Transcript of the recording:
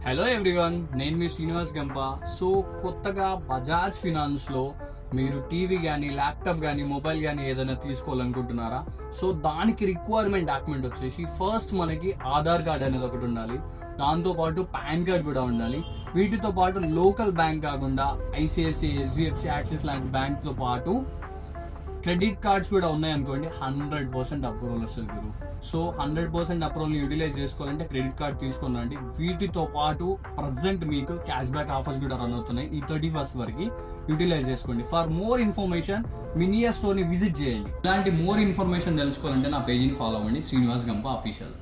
Hello everyone, నేను మీ శ్రీనివాస్ గంప. So కొత్తగా బజాజ్ ఫినాన్స్ లో మీరు టీవీ కానీ ల్యాప్టాప్ కానీ మొబైల్ కానీ ఏదైనా తీసుకోవాలనుకుంటున్నారా? సో దానికి రిక్వైర్మెంట్ డాక్యుమెంట్ వచ్చేసి ఫస్ట్ మనకి ఆధార్ కార్డ్ అనేది ఒకటి ఉండాలి. దాంతో పాటు పాన్ కార్డ్ కూడా ఉండాలి. వీటితో పాటు లోకల్ బ్యాంక్ కాకుండా ఐసిఐసిఐ, హెచ్డిఎఫ్సి, యాక్సిస్ లాంటి బ్యాంక్ తో పాటు క్రెడిట్ కార్డ్స్ కూడా ఉన్నాయనుకోండి, 100% అప్రూవల్ వస్తుంది గురు. సో 100% అప్రూవల్ యూటిలైజ్ చేసుకోవాలంటే క్రెడిట్ కార్డ్ తీసుకున్నాండి. వీటితో పాటు ప్రజెంట్ మీకు క్యాష్ బ్యాక్ ఆఫర్స్ కూడా రన్ అవుతున్నాయి. ఈ 31st వరకు యూటిలైజ్ చేసుకోండి. For more information me near store ని విజిట్ చేయండి. ఇలాంటి మోర్ ఇన్ఫర్మేషన్ తెలుసుకోవాలంటే నా పేజీని ఫాలో అవ్వండి, శ్రీనివాస్ గంప అఫీషియల్.